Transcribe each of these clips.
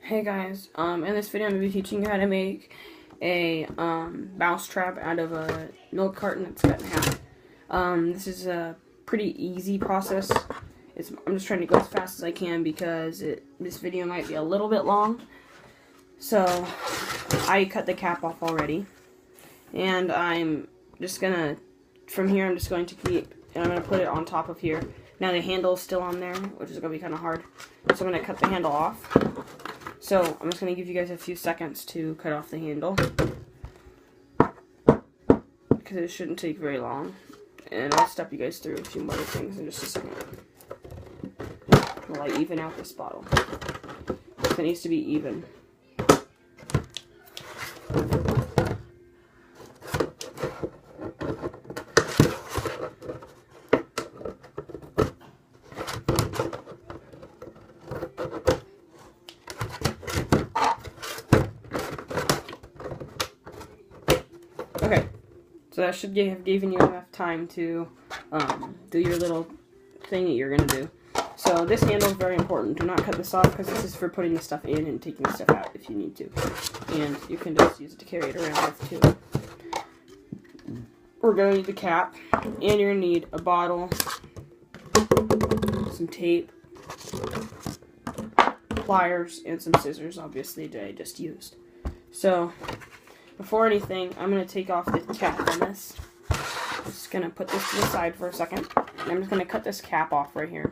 Hey guys, in this video I'm going to be teaching you how to make a mouse trap out of a milk carton that's cut in half. This is a pretty easy process. I'm just trying to go as fast as I can because this video might be a little bit long. So, I cut the cap off already. And I'm just going to, from here I'm just going to I'm going to put it on top of here. Now the handle is still on there, which is going to be kind of hard. So I'm going to cut the handle off. So, I'm just going to give you guys a few seconds to cut off the handle, because it shouldn't take very long, and I'll step you guys through a few more things in just a second, while I even out this bottle. It needs to be even. Okay, so that should have given you enough time to do your little thing that you're going to do. So this handle is very important. Do not cut this off because this is for putting the stuff in and taking the stuff out if you need to. And you can just use it to carry it around with too. We're going to need the cap, and you're going to need a bottle, some tape, pliers, and some scissors, obviously, that I just used. So, before anything, I'm going to take off the cap on this. I'm just going to put this to the side for a second. And I'm just going to cut this cap off right here.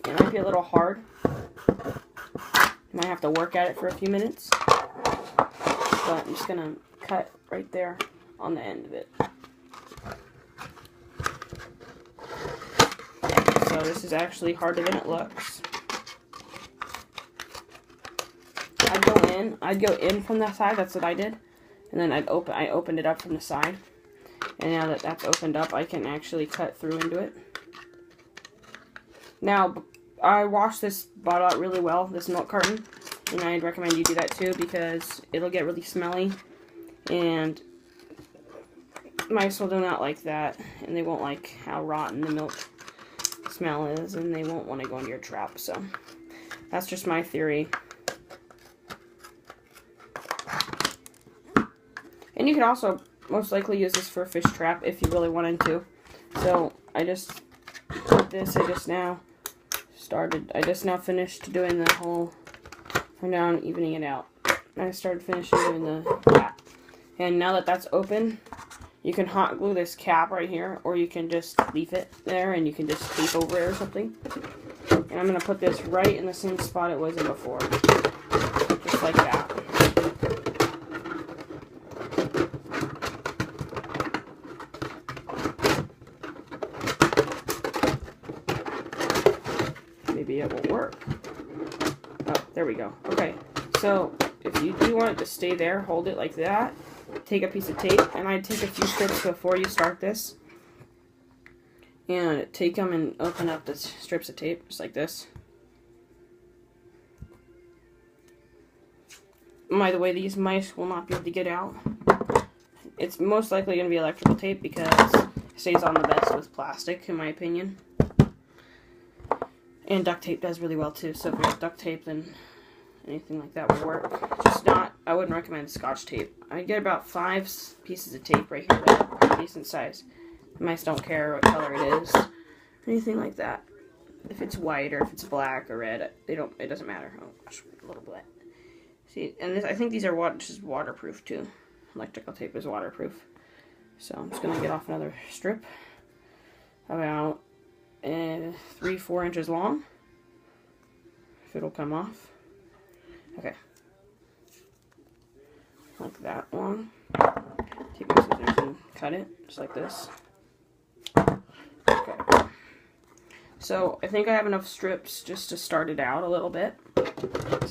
It might be a little hard. You might have to work at it for a few minutes. But I'm just going to cut right there on the end of it. So this is actually harder than it looks. I'd go in from that side. That's what I did, and then I opened it up from the side, and now that that's opened up, I can actually cut through into it. Now, I washed this bottle out really well, this milk carton, and I'd recommend you do that too because it'll get really smelly, and mice will do not like that, and they won't like how rotten the milk smell is, and they won't want to go into your trap. So that's just my theory. And you could also most likely use this for a fish trap if you really wanted to. So I just did this. I just now finished doing the whole, I'm now evening it out. I started finishing doing the cap. And now that that's open, you can hot glue this cap right here, or you can just leave it there and you can just tape over it or something. And I'm going to put this right in the same spot it was in before. Just like that. Maybe it will work. Oh, there we go. Okay, so if you do want it to stay there, hold it like that. Take a piece of tape, and I'd take a few strips before you start this. And take them and open up the strips of tape, just like this. By the way, these mice will not be able to get out. It's most likely going to be electrical tape because it stays on the best with plastic, in my opinion. And duct tape does really well too, so if you have duct tape, then anything like that will work. Just not, I wouldn't recommend Scotch tape. I'd get about 5 pieces of tape right here that are decent size. The mice don't care what color it is, anything like that. If it's white or if it's black or red, it doesn't matter. Oh, gosh, a little bit. See, and this, I think these are just waterproof too. Electrical tape is waterproof. So I'm just gonna get off another strip, about 3-4 inches long, if it'll come off. Okay, like that long. Take my scissors and cut it just like this. Okay, so I think I have enough strips just to start it out a little bit, so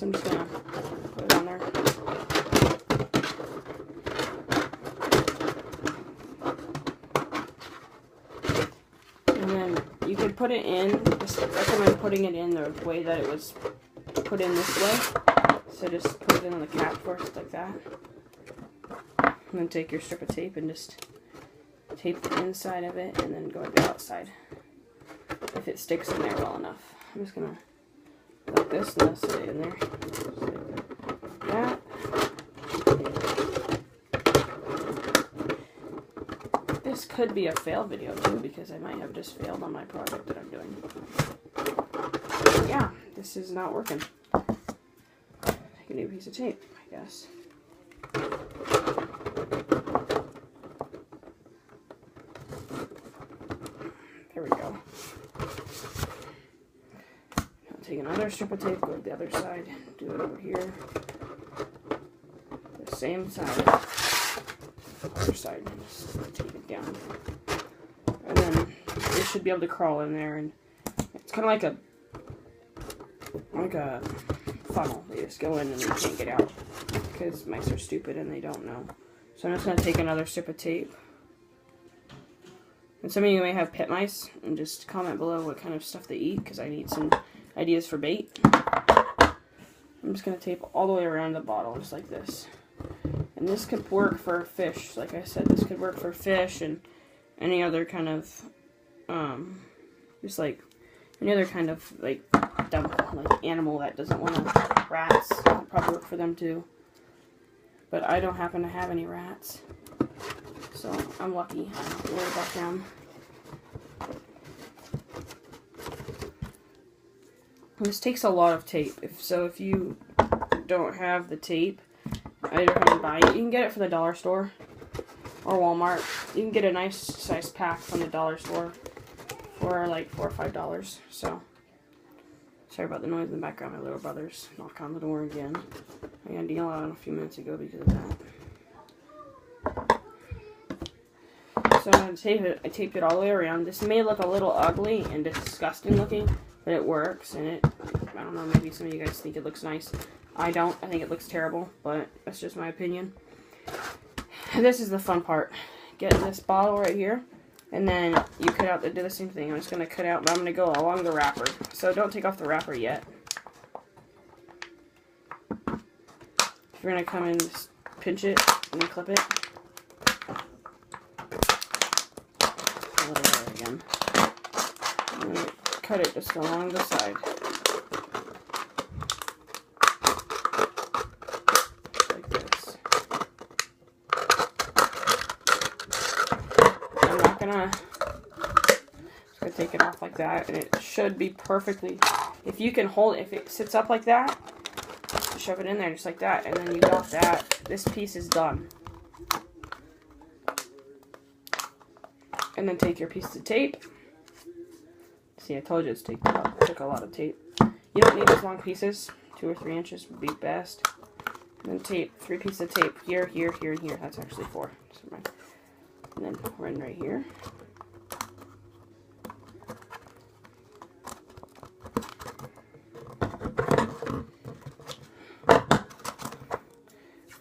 I'm just gonna put it on there. And then you could put it in, just recommend putting it in the way that it was put in this way. So just put it in on the cap first, like that. And then take your strip of tape and just tape the inside of it, and then go to the outside. If it sticks in there well enough. I'm just going to like this, and that's it in there. Just like that. This could be a fail video too, because I might have just failed on my project that I'm doing. Yeah, this is not working. Take a new piece of tape, I guess. There we go. Now take another strip of tape, go to the other side, do it over here. The same side. Other side, just tape it down. And then it should be able to crawl in there, and it's kind of like a funnel. They just go in and they can't get out because mice are stupid and they don't know. So I'm just going to take another strip of tape. And some of you may have pet mice, and just comment below what kind of stuff they eat, because I need some ideas for bait. I'm just going to tape all the way around the bottle, just like this. And this could work for fish. Like I said, this could work for fish and any other kind of, just like, any other kind of, like, dumb, like, animal that doesn't want to, rats, would probably work for them too. But I don't happen to have any rats. So I'm lucky. I don't have to worry about them. This takes a lot of tape. If you don't have the tape, either come and buy it. You can get it from the dollar store or Walmart. You can get a nice size pack from the dollar store for like $4 or $5. So sorry about the noise in the background. My little brother's knocked on the door again. I got to deal on a few minutes ago because of that. So I'm going to tape it. I taped it all the way around. This may look a little ugly and disgusting looking, but it works. And I don't know, maybe some of you guys think it looks nice. I don't. I think it looks terrible, but that's just my opinion. This is the fun part. Get this bottle right here, and then you cut out, do the same thing. I'm just going to cut out, but I'm going to go along the wrapper. So don't take off the wrapper yet. You're going to come and just pinch it and then clip it. A little there again. And then cut it just along the side. Like this. I'm not gonna, just gonna take it off like that, and it should be perfectly, if you can hold it, if it sits up like that, shove it in there just like that, and then you got that. This piece is done. And then take your piece of tape. See, I told you it took a lot of tape. You don't need as long pieces. 2 or 3 inches would be best. And then tape, 3 pieces of tape here, here, here, and here. That's actually 4. And then one right here.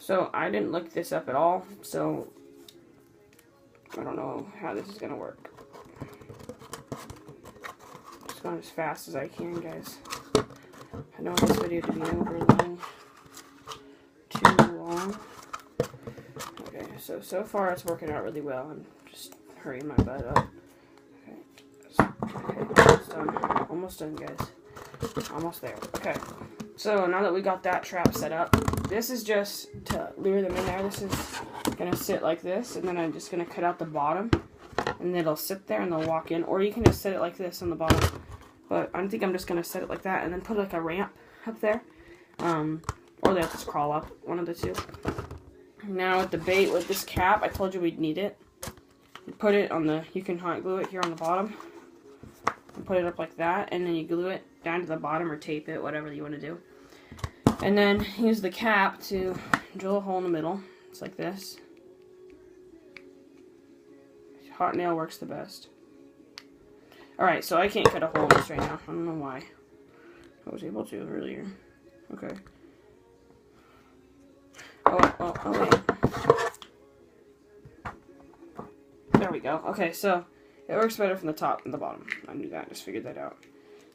So I didn't look this up at all, so I don't know how this is going to work. Just going as fast as I can, guys. I don't want this video to be over too long. Okay, so far it's working out really well. I'm just hurrying my butt up. Okay, almost done. Almost done, guys. Almost there. Okay, so now that we got that trap set up, this is just to lure them in there. This is gonna sit like this, and then I'm just gonna cut out the bottom, and it'll sit there and they'll walk in, or you can just set it like this on the bottom, but I think I'm just gonna set it like that and then put like a ramp up there, or they'll just crawl up, one of the two. Now with the bait, with this cap, I told you we'd need it. You put it on the, you can hot glue it here on the bottom and put it up like that, and then you glue it down to the bottom or tape it, whatever you want to do. And then use the cap to drill a hole in the middle. It's like this. Hot nail works the best. Alright, so I can't cut a hole in this right now. I don't know why. I was able to earlier. Okay. Oh wait. There we go. Okay, so it works better from the top than the bottom. I knew that. Just figured that out.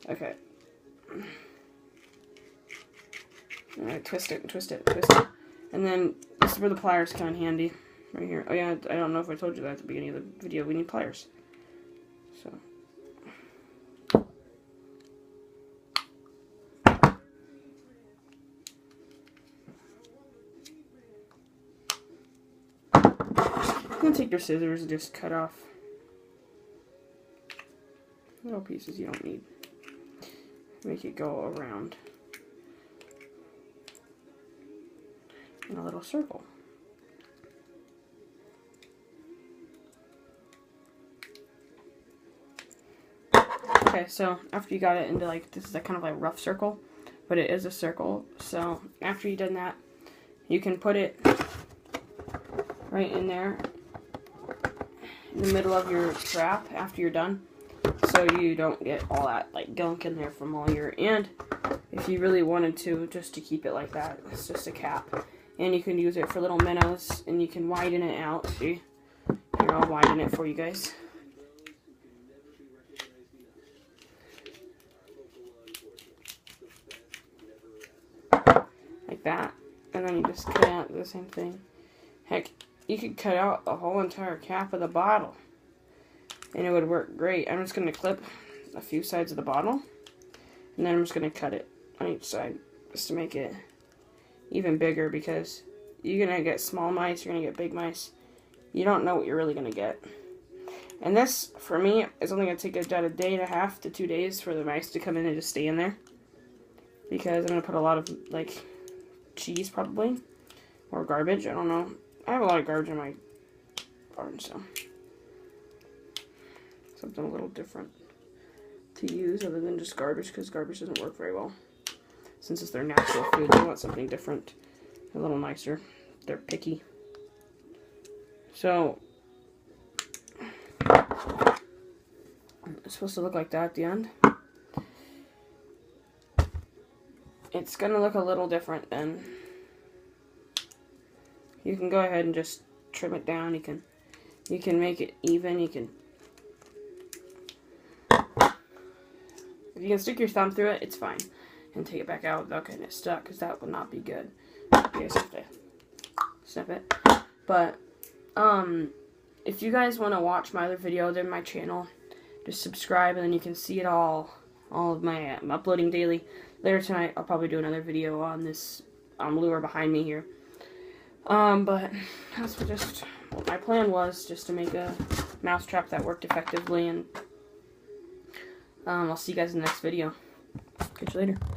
Okay. Alright, twist it, twist it, twist it. And then this is where the pliers come in handy. Right here. Oh yeah, I don't know if I told you that at the beginning of the video. We need pliers. So. can take your scissors and just cut off little pieces you don't need. Make it go around in a little circle. Okay, so after you got it into like, this is a kind of like rough circle, but it is a circle. So after you've done that, you can put it right in there in the middle of your trap after you're done, so you don't get all that like gunk in there from all your, and if you really wanted to, just to keep it like that, it's just a cap. And you can use it for little minnows, and you can widen it out. See? Here, I'll widen it for you guys. Like that. And then you just cut out the same thing. Heck, you could cut out the whole entire cap of the bottle, and it would work great. I'm just going to clip a few sides of the bottle, and then I'm just going to cut it on each side just to make it even bigger, because you're going to get small mice, you're going to get big mice. You don't know what you're really going to get. And this, for me, is only going to take about a day and a half to 2 days for the mice to come in and just stay in there, because I'm going to put a lot of, like, cheese probably, or garbage, I don't know. I have a lot of garbage in my barn, so something a little different to use other than just garbage, because garbage doesn't work very well. Since it's their natural food, they want something different, a little nicer. They're picky. So it's supposed to look like that at the end. It's gonna look a little different then. You can go ahead and just trim it down. You can make it even. You can, if you can stick your thumb through it, it's fine. And take it back out without getting it stuck, because that would not be good. You guys have to snip it. But if you guys want to watch my other video, they're on my channel. Just subscribe, and then you can see it all of my I'm uploading daily. Later tonight, I'll probably do another video on this lure behind me here. But that's what my plan was, just to make a mouse trap that worked effectively, and I'll see you guys in the next video. Catch you later.